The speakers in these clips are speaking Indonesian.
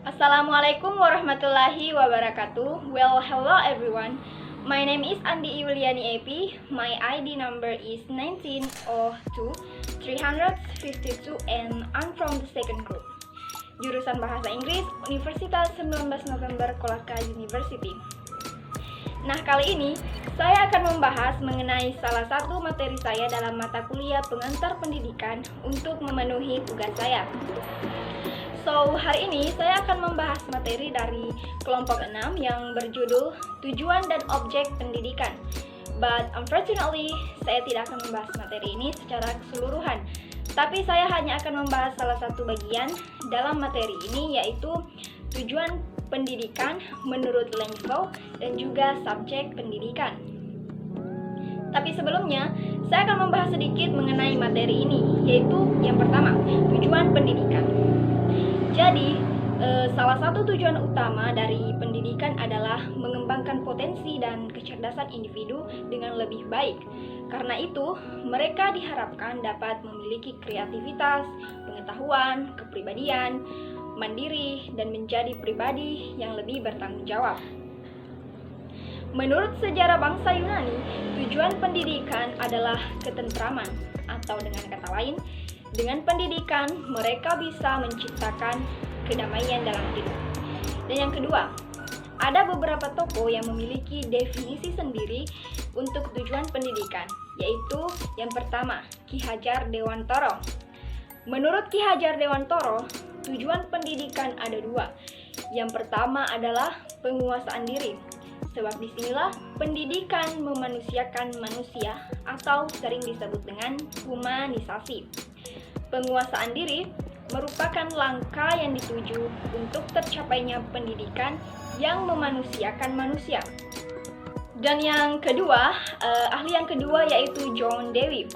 Assalamualaikum warahmatullahi wabarakatuh. Well, hello everyone. My name is Andi Iuliani AP. My ID number is 1902-352 and I'm from the second group. Jurusan Bahasa Inggris, Universitas 19 November Kolaka University. Nah, kali ini saya akan membahas mengenai salah satu materi saya dalam mata kuliah pengantar pendidikan untuk memenuhi tugas saya. So, hari ini saya akan membahas materi dari kelompok 6 yang berjudul Tujuan dan Objek Pendidikan. But unfortunately, saya tidak akan membahas materi ini secara keseluruhan. Tapi saya hanya akan membahas salah satu bagian dalam materi ini, yaitu tujuan pendidikan menurut Langfeld dan juga subjek pendidikan. Tapi sebelumnya, saya akan membahas sedikit mengenai materi ini, yaitu yang pertama, tujuan pendidikan. Jadi, salah satu tujuan utama dari pendidikan adalah mengembangkan potensi dan kecerdasan individu dengan lebih baik. Karena itu, mereka diharapkan dapat memiliki kreativitas, pengetahuan, kepribadian, mandiri, dan menjadi pribadi yang lebih bertanggung jawab. Menurut sejarah bangsa Yunani, tujuan pendidikan adalah ketentraman, atau dengan kata lain, dengan pendidikan, mereka bisa menciptakan kedamaian dalam hidup. Dan yang kedua, ada beberapa tokoh yang memiliki definisi sendiri untuk tujuan pendidikan, yaitu yang pertama, Ki Hajar Dewantara. Menurut Ki Hajar Dewantara, tujuan pendidikan ada dua. Yang pertama adalah penguasaan diri, sebab disinilah pendidikan memanusiakan manusia atau sering disebut dengan humanisasi. Penguasaan diri merupakan langkah yang dituju untuk tercapainya pendidikan yang memanusiakan manusia. Dan yang kedua, ahli yang kedua yaitu John Dewey.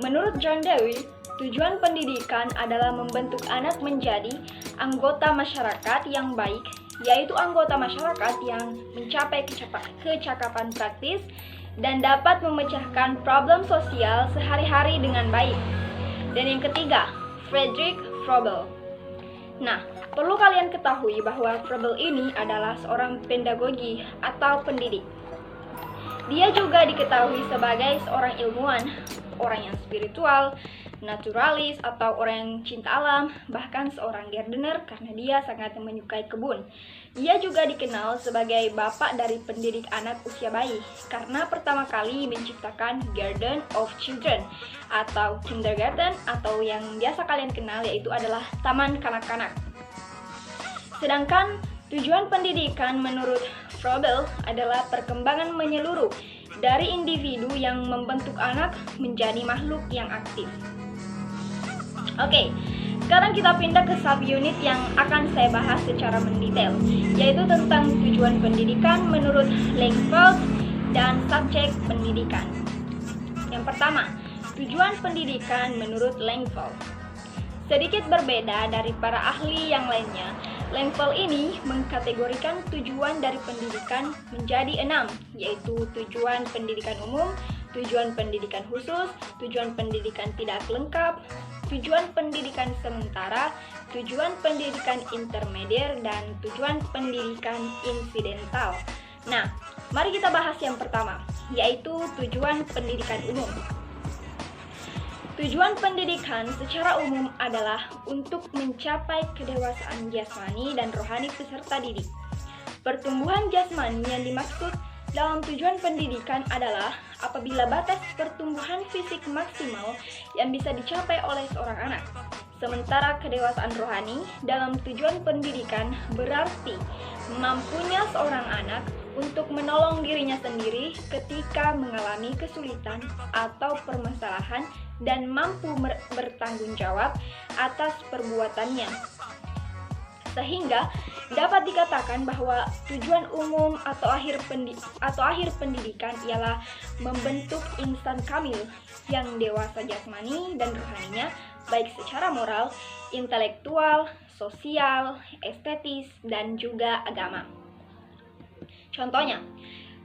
Menurut John Dewey, tujuan pendidikan adalah membentuk anak menjadi anggota masyarakat yang baik, yaitu anggota masyarakat yang mencapai kecakapan praktis dan dapat memecahkan problem sosial sehari-hari dengan baik. Dan yang ketiga, Friedrich Froebel. Nah, perlu kalian ketahui bahwa Froebel ini adalah seorang pedagogi atau pendidik. Dia juga diketahui sebagai seorang ilmuwan, orang yang spiritual, naturalis atau orang yang cinta alam, bahkan seorang gardener karena dia sangat menyukai kebun. Dia juga dikenal sebagai bapak dari pendidik anak usia bayi karena pertama kali menciptakan Garden of Children atau kindergarten atau yang biasa kalian kenal yaitu adalah taman kanak-kanak. Sedangkan tujuan pendidikan menurut Froebel adalah perkembangan menyeluruh dari individu yang membentuk anak menjadi makhluk yang aktif. Oke, sekarang kita pindah ke subunit yang akan saya bahas secara mendetail, yaitu tentang tujuan pendidikan menurut Langfeld dan subjek pendidikan. Yang pertama, tujuan pendidikan menurut Langfeld. Sedikit berbeda dari para ahli yang lainnya, Langfeld ini mengkategorikan tujuan dari pendidikan menjadi 6, yaitu tujuan pendidikan umum, tujuan pendidikan khusus, tujuan pendidikan tidak lengkap, tujuan pendidikan sementara, tujuan pendidikan intermedier, dan tujuan pendidikan insidental. Nah, mari kita bahas yang pertama, yaitu tujuan pendidikan umum. Tujuan pendidikan secara umum adalah untuk mencapai kedewasaan jasmani dan rohani peserta didik. Pertumbuhan jasmani yang dimaksud dalam tujuan pendidikan adalah apabila batas pertumbuhan fisik maksimal yang bisa dicapai oleh seorang anak. Sementara kedewasaan rohani dalam tujuan pendidikan berarti mampunya seorang anak untuk menolong dirinya sendiri ketika mengalami kesulitan atau permasalahan dan mampu bertanggung jawab atas perbuatannya. Sehingga dapat dikatakan bahwa tujuan umum atau akhir pendidikan ialah membentuk insan kamil yang dewasa jasmani dan rohaninya, baik secara moral, intelektual, sosial, estetis, dan juga agama. Contohnya,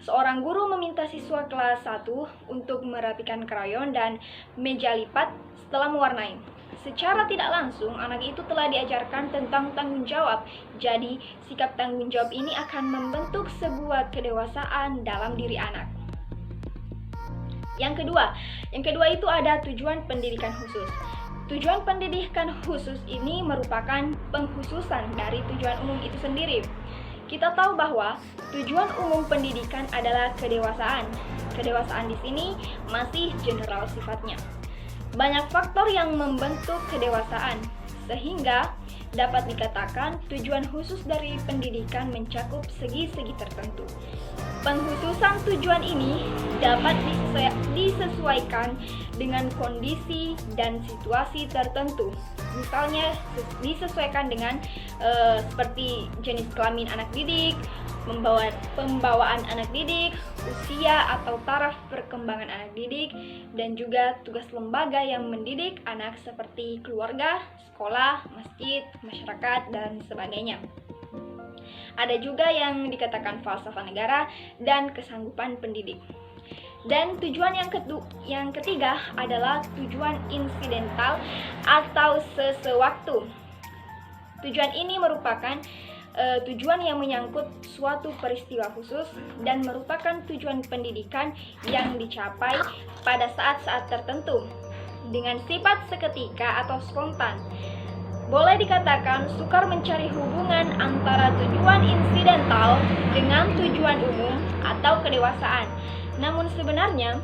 seorang guru meminta siswa kelas 1 untuk merapikan krayon dan meja lipat setelah mewarnai. Secara tidak langsung, anak itu telah diajarkan tentang tanggung jawab. Jadi, sikap tanggung jawab ini akan membentuk sebuah kedewasaan dalam diri anak. Yang kedua itu ada tujuan pendidikan khusus. Tujuan pendidikan khusus ini merupakan pengkhususan dari tujuan umum itu sendiri. Kita tahu bahwa tujuan umum pendidikan adalah kedewasaan. Kedewasaan di sini masih general sifatnya. Banyak faktor yang membentuk kedewasaan, sehingga dapat dikatakan tujuan khusus dari pendidikan mencakup segi-segi tertentu. Pengkhususan tujuan ini dapat disesuaikan dengan kondisi dan situasi tertentu. Misalnya disesuaikan dengan seperti jenis kelamin anak didik, pembawaan anak didik, usia atau taraf perkembangan anak didik, dan juga tugas lembaga yang mendidik anak seperti keluarga, sekolah, masjid, masyarakat, dan sebagainya. Ada juga yang dikatakan falsafah negara dan kesanggupan pendidik. Dan tujuan yang ketiga adalah tujuan insidental atau sesewaktu. Tujuan ini merupakan tujuan yang menyangkut suatu peristiwa khusus dan merupakan tujuan pendidikan yang dicapai pada saat-saat tertentu dengan sifat seketika atau spontan. Boleh dikatakan sukar mencari hubungan antara tujuan insidental dengan tujuan umum atau kedewasaan. Namun sebenarnya,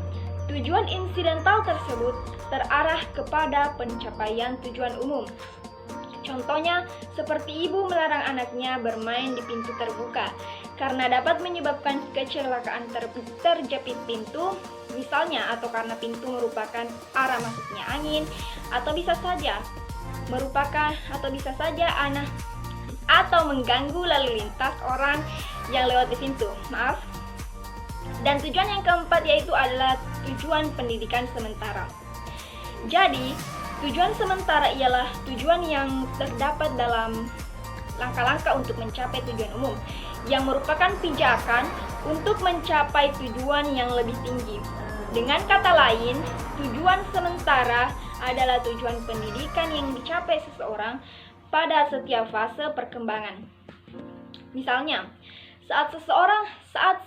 tujuan insidental tersebut terarah kepada pencapaian tujuan umum. Contohnya, seperti ibu melarang anaknya bermain di pintu terbuka karena dapat menyebabkan kecelakaan terjepit pintu, misalnya, atau karena pintu merupakan arah masuknya angin, atau bisa saja anak atau mengganggu lalu lintas orang yang lewat di pintu. Dan tujuan yang keempat yaitu adalah tujuan pendidikan sementara. Jadi, tujuan sementara ialah tujuan yang terdapat dalam langkah-langkah untuk mencapai tujuan umum, yang merupakan pijakan untuk mencapai tujuan yang lebih tinggi. Dengan kata lain, tujuan sementara adalah tujuan pendidikan yang dicapai seseorang pada setiap fase perkembangan. Misalnya, saat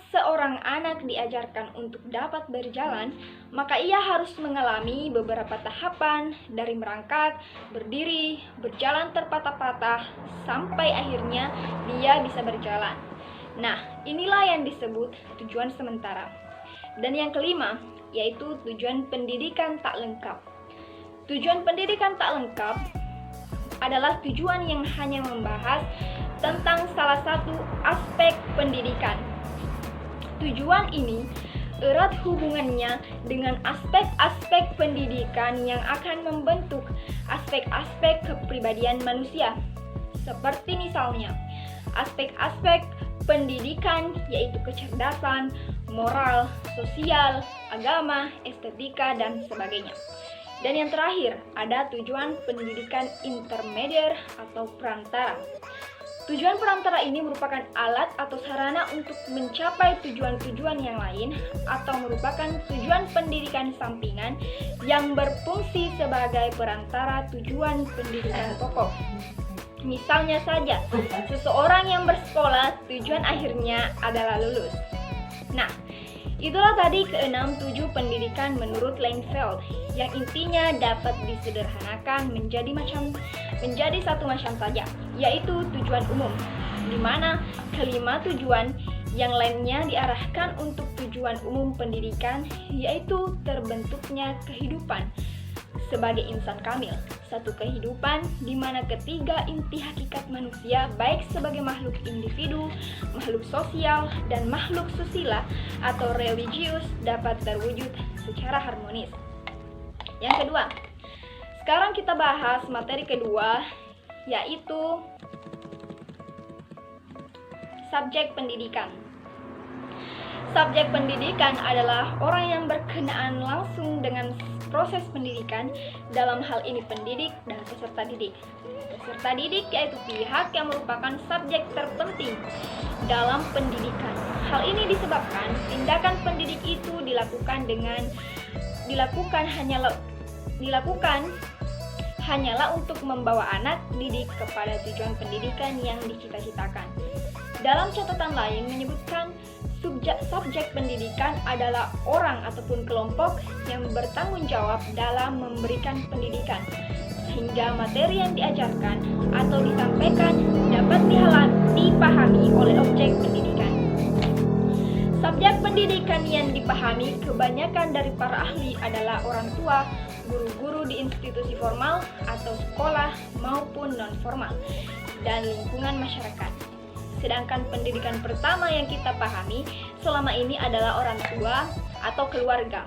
seorang anak diajarkan untuk dapat berjalan, maka ia harus mengalami beberapa tahapan dari merangkak, berdiri, berjalan terpatah-patah, sampai akhirnya dia bisa berjalan. Nah, inilah yang disebut tujuan sementara. Dan yang kelima, yaitu tujuan pendidikan tak lengkap. Tujuan pendidikan tak lengkap adalah tujuan yang hanya membahas tentang salah satu aspek pendidikan. Tujuan ini erat hubungannya dengan aspek-aspek pendidikan yang akan membentuk aspek-aspek kepribadian manusia. Seperti misalnya, aspek-aspek pendidikan yaitu kecerdasan, moral, sosial, agama, estetika, dan sebagainya. Dan yang terakhir, ada tujuan pendidikan intermedier atau perantara. Tujuan perantara ini merupakan alat atau sarana untuk mencapai tujuan-tujuan yang lain atau merupakan tujuan pendidikan sampingan yang berfungsi sebagai perantara tujuan pendidikan pokok. Misalnya saja, seseorang yang bersekolah tujuan akhirnya adalah lulus. Nah, itulah tadi ke-6 pendidikan menurut Langfeld yang intinya dapat disederhanakan menjadi satu macam saja, yaitu tujuan umum, di mana kelima tujuan yang lainnya diarahkan untuk tujuan umum pendidikan, yaitu terbentuknya kehidupan sebagai insan kamil, satu kehidupan di mana ketiga inti hakikat manusia baik sebagai makhluk individu, makhluk sosial, dan makhluk susila atau religius dapat terwujud secara harmonis. Yang kedua, sekarang kita bahas materi kedua, yaitu subjek pendidikan. Subjek pendidikan adalah orang yang berkenaan langsung dengan proses pendidikan, dalam hal ini pendidik dan peserta didik. Peserta didik yaitu pihak yang merupakan subjek terpenting dalam pendidikan. Hal ini disebabkan tindakan pendidik itu dilakukan hanyalah untuk membawa anak didik kepada tujuan pendidikan yang dicita-citakan. Dalam catatan lain menyebutkan subjek pendidikan adalah orang ataupun kelompok yang bertanggung jawab dalam memberikan pendidikan, sehingga materi yang diajarkan atau disampaikan dapat dipahami oleh objek pendidikan. Subjek pendidikan yang dipahami kebanyakan dari para ahli adalah orang tua, guru-guru di institusi formal atau sekolah maupun non-formal, dan lingkungan masyarakat. Sedangkan pendidikan pertama yang kita pahami selama ini adalah orang tua atau keluarga.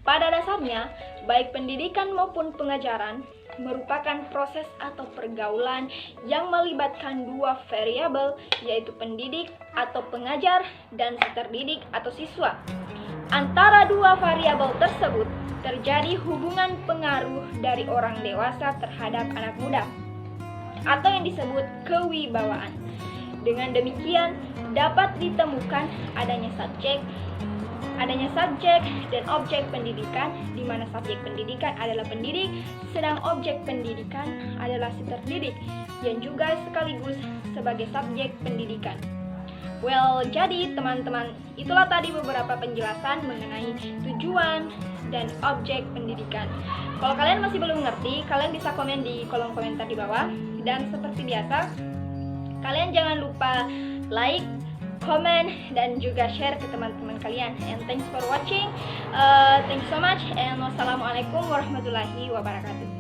Pada dasarnya, baik pendidikan maupun pengajaran merupakan proses atau pergaulan yang melibatkan dua variabel, yaitu pendidik atau pengajar dan si terdidik atau siswa. Antara dua variabel tersebut terjadi hubungan pengaruh dari orang dewasa terhadap anak muda, atau yang disebut kewibawaan. Dengan demikian, dapat ditemukan adanya subjek dan objek pendidikan, di mana subjek pendidikan adalah pendidik, sedang objek pendidikan adalah si terdidik, yang juga sekaligus sebagai subjek pendidikan. Well, jadi teman-teman, itulah tadi beberapa penjelasan mengenai tujuan dan objek pendidikan. Kalau kalian masih belum ngerti, kalian bisa komen di kolom komentar di bawah. Dan seperti biasa, kalian jangan lupa like, comment, dan juga share ke teman-teman kalian. And thanks for watching. Thank you so much. And wassalamualaikum warahmatullahi wabarakatuh.